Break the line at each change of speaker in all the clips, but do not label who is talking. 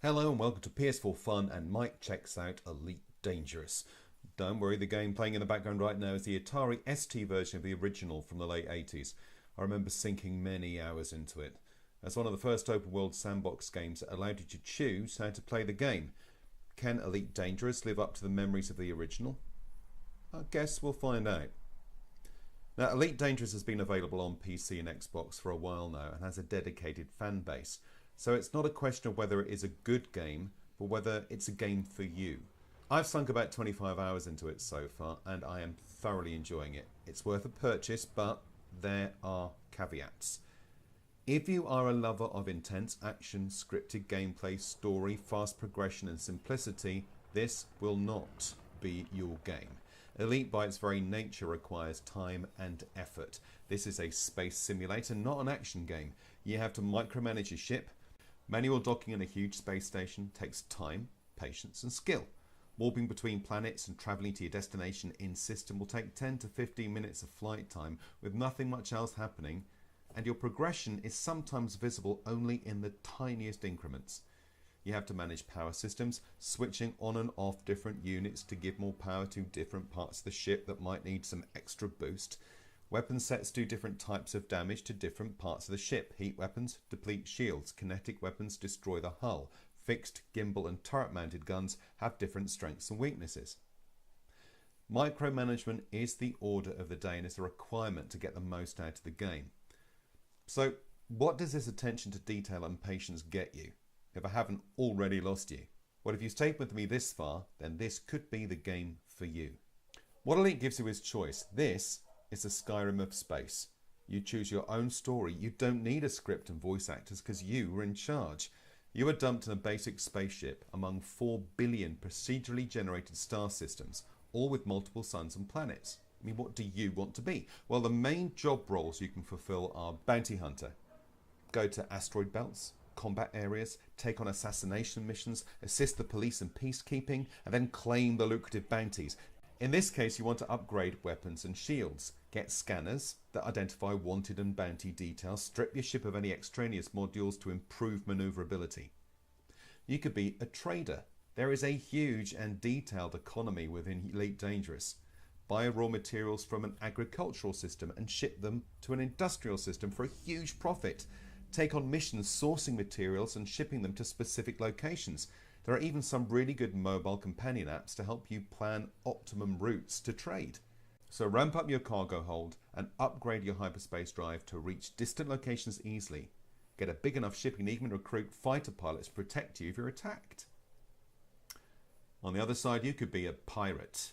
Hello and welcome to PS4 Fun, and Mike checks out Elite Dangerous. Don't worry, the game playing in the background right now is the Atari ST version of the original from the late 80s. I remember sinking many hours into it. As one of the first open world sandbox games that allowed you to choose how to play the game. Can Elite Dangerous live up to the memories of the original? I guess we'll find out. Now, Elite Dangerous has been available on PC and Xbox for a while now and has a dedicated fan base. So it's not a question of whether it is a good game, but whether it's a game for you. I've sunk about 25 hours into it so far, and I am thoroughly enjoying it. It's worth a purchase, but there are caveats. If you are a lover of intense action, scripted gameplay, story, fast progression and simplicity, this will not be your game. Elite by its very nature requires time and effort. This is a space simulator, not an action game. You have to micromanage your ship. Manual docking in a huge space station takes time, patience and skill. Warping between planets and travelling to your destination in system will take 10 to 15 minutes of flight time with nothing much else happening, and your progression is sometimes visible only in the tiniest increments. You have to manage power systems, switching on and off different units to give more power to different parts of the ship that might need some extra boost. Weapon sets do different types of damage to different parts of the ship. Heat weapons deplete shields, kinetic weapons destroy the hull. Fixed, gimbal and turret mounted guns have different strengths and weaknesses. Micromanagement is the order of the day and is a requirement to get the most out of the game. So what does this attention to detail and patience get you, if I haven't already lost you? Well, if you stayed with me this far, then this could be the game for you. What Elite gives you is choice. This is a Skyrim of space. You choose your own story. You don't need a script and voice actors because you were in charge. You are dumped in a basic spaceship among 4 billion procedurally generated star systems, all with multiple suns and planets. I mean, what do you want to be? Well, the main job roles you can fulfill are bounty hunter. Go to asteroid belts, combat areas, take on assassination missions, assist the police in peacekeeping, and then claim the lucrative bounties. In this case, you want to upgrade weapons and shields, get scanners that identify wanted and bounty details, strip your ship of any extraneous modules to improve maneuverability. You could be a trader. There is a huge and detailed economy within Elite Dangerous. Buy raw materials from an agricultural system and ship them to an industrial system for a huge profit. Take on missions sourcing materials and shipping them to specific locations. There are even some really good mobile companion apps to help you plan optimum routes to trade. So ramp up your cargo hold and upgrade your hyperspace drive to reach distant locations easily. Get a big enough ship you can even recruit fighter pilots to protect you if you're attacked. On the other side, you could be a pirate.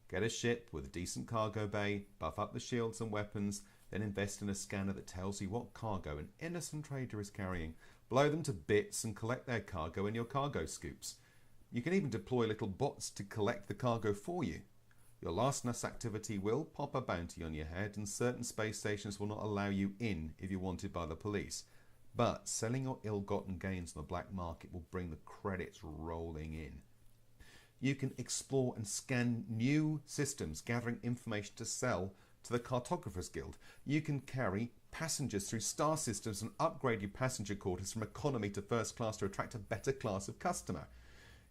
Get a ship with a decent cargo bay, buff up the shields and weapons, then invest in a scanner that tells you what cargo an innocent trader is carrying. Blow them to bits and collect their cargo in your cargo scoops. You can even deploy little bots to collect the cargo for you. Your last NAS activity will pop a bounty on your head, and certain space stations will not allow you in if you're wanted by the police. But selling your ill-gotten gains on the black market will bring the credits rolling in. You can explore and scan new systems, gathering information to sell to the Cartographers Guild. You can carry passengers through star systems and upgrade your passenger quarters from economy to first class to attract a better class of customer.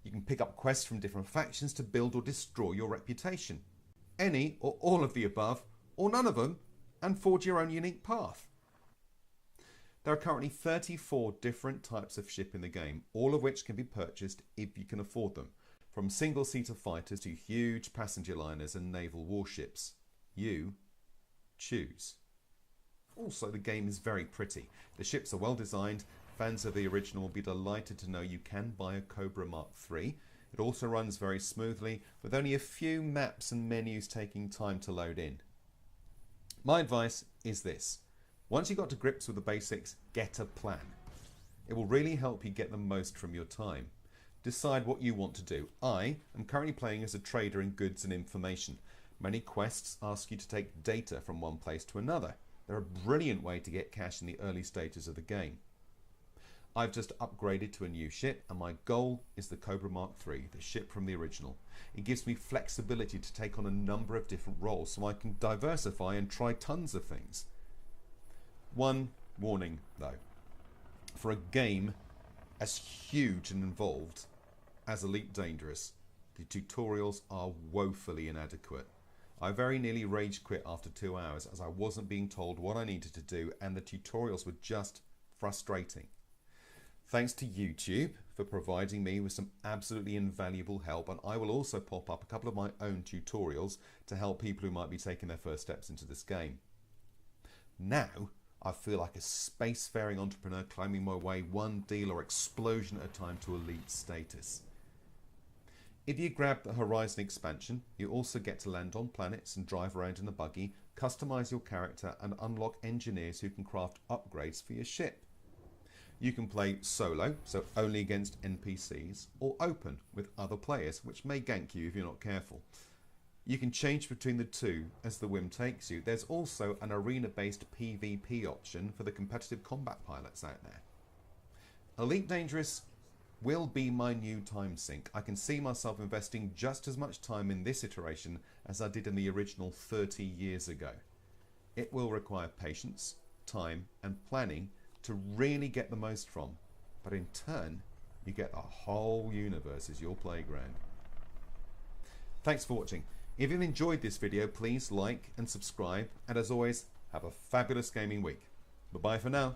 You can pick up quests from different factions to build or destroy your reputation. Any or all of the above, or none of them, and forge your own unique path. There are currently 34 different types of ship in the game, all of which can be purchased if you can afford them, from single-seater fighters to huge passenger liners and naval warships. You choose. Also, the game is very pretty. The ships are well designed. Fans of the original will be delighted to know you can buy a Cobra Mark III. It also runs very smoothly, with only a few maps and menus taking time to load in. My advice is this. Once you got to grips with the basics, get a plan. It will really help you get the most from your time. Decide what you want to do. I am currently playing as a trader in goods and information. Many quests ask you to take data from one place to another. They're a brilliant way to get cash in the early stages of the game. I've just upgraded to a new ship, and my goal is the Cobra Mark III, the ship from the original. It gives me flexibility to take on a number of different roles so I can diversify and try tons of things. One warning though. For a game as huge and involved as Elite Dangerous, the tutorials are woefully inadequate. I very nearly rage quit after 2 hours as I wasn't being told what I needed to do, and the tutorials were just frustrating. Thanks to YouTube for providing me with some absolutely invaluable help, and I will also pop up a couple of my own tutorials to help people who might be taking their first steps into this game. Now I feel like a spacefaring entrepreneur climbing my way one deal or explosion at a time to elite status. If you grab the Horizon expansion, you also get to land on planets and drive around in a buggy, customize your character and unlock engineers who can craft upgrades for your ship. You can play solo, so only against NPCs, or open with other players, which may gank you if you're not careful. You can change between the two as the whim takes you. There's also an arena-based PvP option for the competitive combat pilots out there. Elite Dangerous will be my new time sink. I can see myself investing just as much time in this iteration as I did in the original 30 years ago. It will require patience, time and planning to really get the most from, but in turn you get a whole universe as your playground. Thanks for watching. If you've enjoyed this video, please like and subscribe, and as always, have a fabulous gaming week. Bye bye for now.